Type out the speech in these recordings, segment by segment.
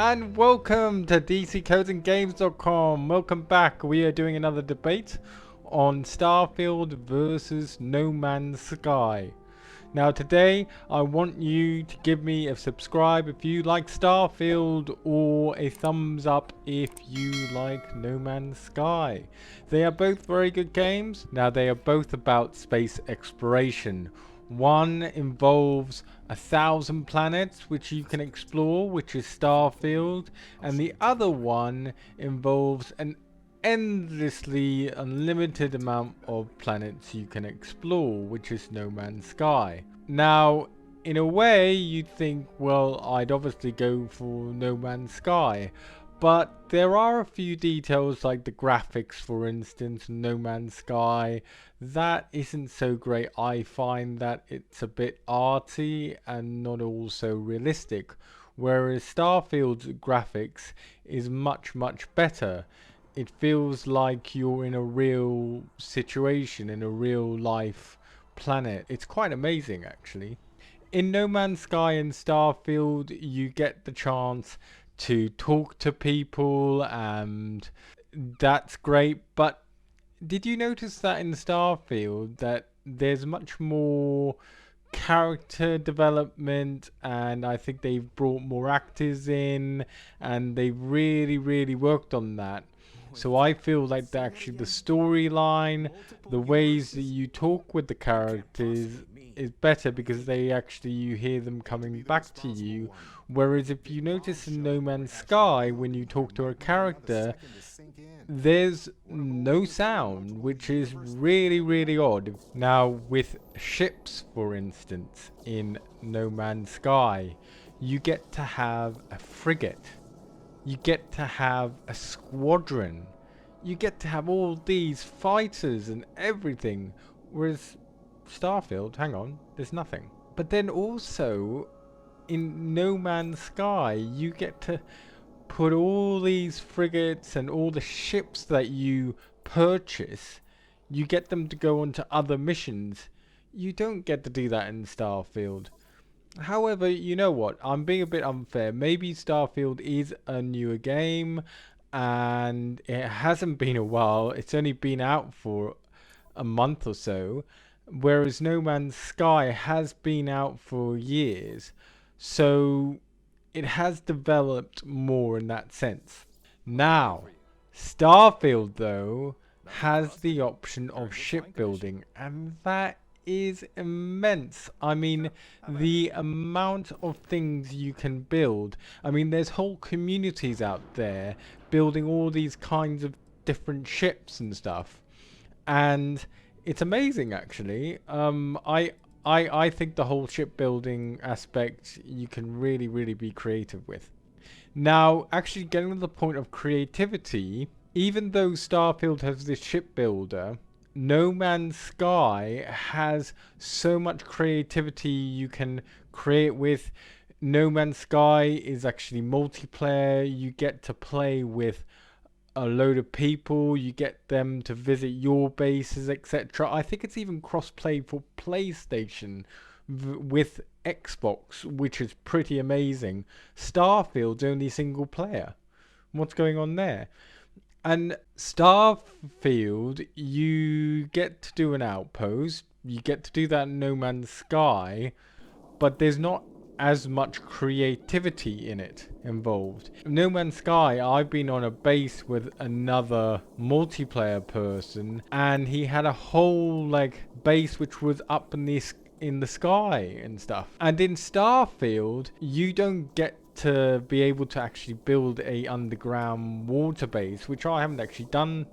And welcome to DCCodesandGames.com. Welcome back. We are doing another debate on Starfield versus No Man's Sky. Now today I want you to give me a subscribe if you like Starfield or a thumbs up if you like No Man's Sky. They are both very good games. Now they are both about space exploration. One involves 1,000 planets which you can explore, which is Starfield, and the other one involves an endlessly unlimited amount of planets you can explore, which is No Man's Sky. Now, in a way, you'd think, well, I'd obviously go for No Man's Sky, but there are a few details like the graphics, for instance, in No Man's Sky. That isn't so great. I find that it's a bit arty and not also realistic, whereas Starfield's graphics is much better. It feels like you're in a real situation, in a real life planet. It's quite amazing actually. In No Man's Sky and Starfield, you get the chance to talk to people, and that's great. But did you notice that in Starfield that there's much more character development, and I think they've brought more actors in and they've really worked on that. So I feel like actually the storyline, the ways that you talk with the characters is better because you hear them coming back to you. Whereas if you notice in No Man's Sky, when you talk to a character, there's no sound, which is really odd. Now with ships, for instance, in No Man's Sky, you get to have a frigate. You get to have a squadron. You get to have all these fighters and everything. Whereas Starfield, hang on, there's nothing. But then also, in No Man's Sky, you get to put all these frigates and all the ships that you purchase, you get them to go on to other missions. You don't get to do that in Starfield. However, you know what? I'm being a bit unfair. Maybe Starfield is a newer game and it hasn't been a while. It's only been out for a month or so. Whereas No Man's Sky has been out for years. So it has developed more in that sense. Now, Starfield though has the option of shipbuilding, and that is immense. I mean, the amount of things you can build. I mean, there's whole communities out there building all these kinds of different ships and stuff, and it's amazing actually. I think the whole shipbuilding aspect you can really be creative with. Now, actually getting to the point of creativity, even though Starfield has this shipbuilder, No Man's Sky has so much creativity you can create with. No Man's Sky is actually multiplayer. You get to play with a load of people, you get them to visit your bases, etc. I think it's even cross-play for PlayStation with Xbox, which is pretty amazing. Starfield's only single player. What's going on there? And Starfield, you get to do an outpost. You get to do that in No Man's Sky, but there's not as much creativity in it involved. No Man's Sky, I've been on a base with another multiplayer person, and he had a whole base which was up in the sky and stuff. And in Starfield, you don't get to be able to actually build a underground water base, which I haven't actually done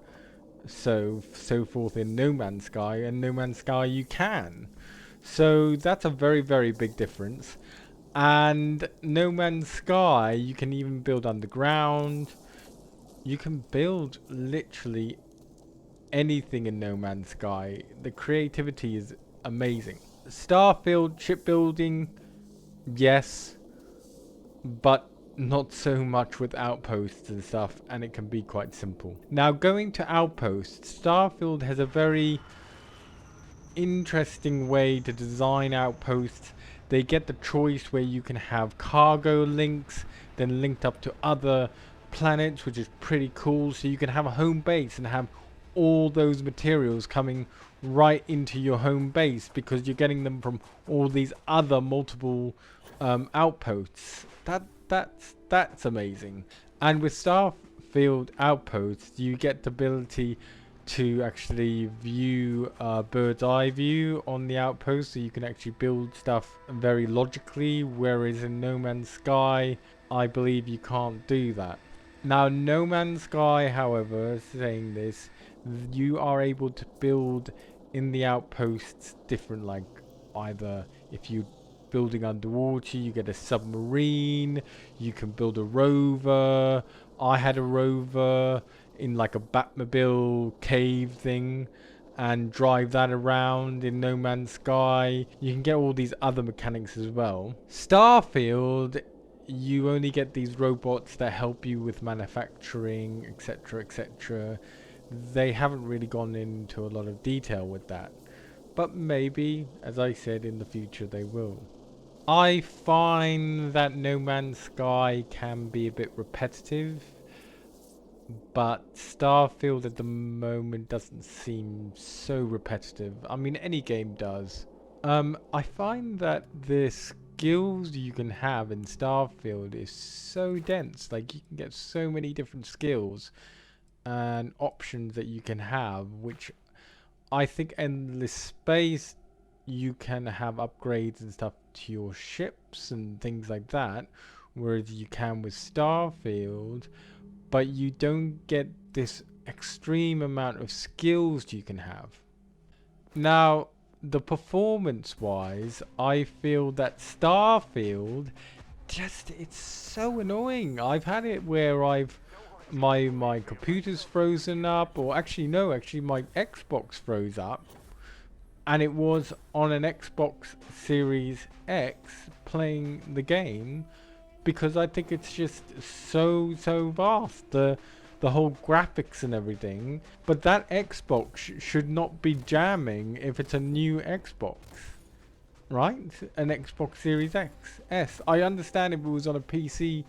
so forth in No Man's Sky, and No Man's Sky you can. So that's a very big difference. And No Man's Sky, you can even build underground. You can build literally anything in No Man's Sky. The creativity is amazing. Starfield shipbuilding, yes, but not so much with outposts and stuff, and it can be quite simple. Now, going to outposts, Starfield has a very interesting way to design outposts. They get the choice where you can have cargo links, then linked up to other planets, which is pretty cool. So you can have a home base and have all those materials coming right into your home base because you're getting them from all these other multiple outposts. That's amazing. And with Starfield Outposts, you get the ability to actually view bird's eye view on the outpost, so you can actually build stuff very logically, whereas in No Man's Sky, I believe you can't do that. Now, No Man's Sky, however, saying this, you are able to build in the outposts different, like either if you building underwater, you get a submarine, you can build a rover. I had a rover in like a Batmobile cave thing and drive that around in No Man's Sky. You can get all these other mechanics as well. Starfield, you only get these robots that help you with manufacturing, etc., etc. They haven't really gone into a lot of detail with that. But maybe, as I said, in the future they will. I find that No Man's Sky can be a bit repetitive, but Starfield at the moment doesn't seem so repetitive. I mean, any game does. I find that the skills you can have in Starfield is so dense. Like, you can get so many different skills and options that you can have, which I think Endless Space, you can have upgrades and stuff to your ships and things like that, whereas you can with Starfield, but you don't get this extreme amount of skills you can have. Now, the performance wise, I feel that Starfield just, it's so annoying. I've had it where I've my computer's frozen up, or actually no, actually my Xbox froze up, and it was on an Xbox Series X playing the game, because I think it's just so vast, the whole graphics and everything. But that Xbox should not be jamming if it's a new Xbox, right? An Xbox Series X S. I understand if it was on a PC,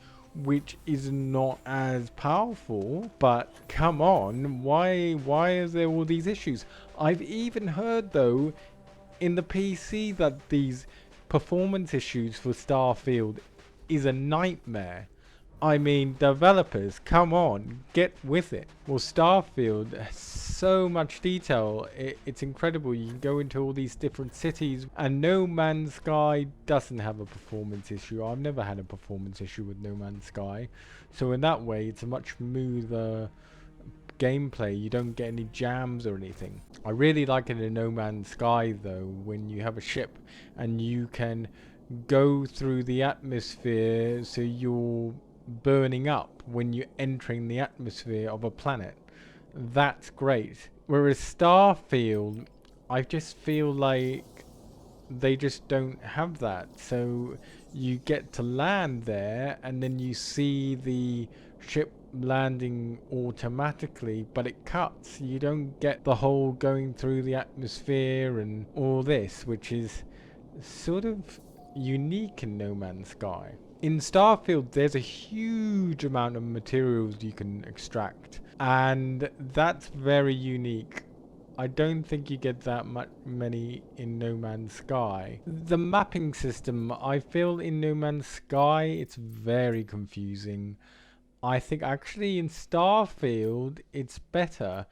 which is not as powerful, but come on, why is there all these issues? I've even heard though in the PC that these performance issues for Starfield is a nightmare. I mean, developers, come on, get with it. Well, Starfield has so much detail, it's incredible. You can go into all these different cities, and No Man's Sky doesn't have a performance issue. I've never had a performance issue with No Man's Sky. So in that way, it's a much smoother gameplay. You don't get any jams or anything. I really like it in No Man's Sky though, when you have a ship and you can go through the atmosphere, so you're burning up when you're entering the atmosphere of a planet. That's great. Whereas Starfield, I just feel like they just don't have that. So you get to land there and then you see the ship landing automatically, but it cuts. You don't get the whole going through the atmosphere and all this, which is sort of unique in No Man's Sky. In Starfield, there's a huge amount of materials you can extract, and that's very unique. I don't think you get that many in No Man's Sky. The mapping system, I feel in No Man's Sky, it's very confusing. I think actually in Starfield, it's better.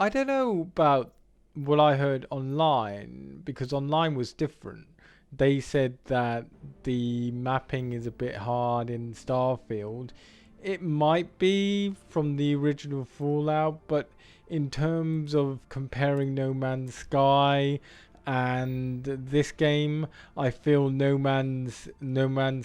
I don't know about what I heard online, because online was different. They said that the mapping is a bit hard in Starfield. It might be from the original Fallout, but in terms of comparing No Man's Sky and this game, I feel No Man's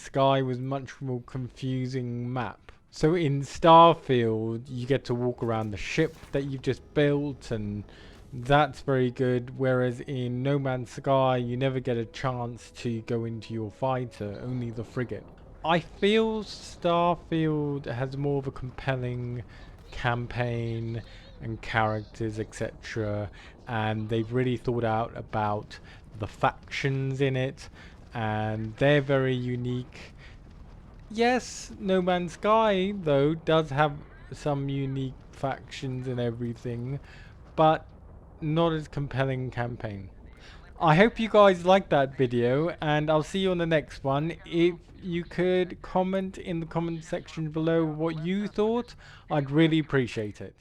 Sky was much more confusing map. So in Starfield, you get to walk around the ship that you've just built, and that's very good. Whereas in No Man's Sky, you never get a chance to go into your fighter, only the frigate. I feel Starfield has more of a compelling campaign and characters, etc. And they've really thought out about the factions in it, and they're very unique. Yes, No Man's Sky though does have some unique factions and everything, but not as compelling campaign. I hope you guys liked that video, and I'll see you on the next one. If you could comment in the comment section below what you thought, I'd really appreciate it.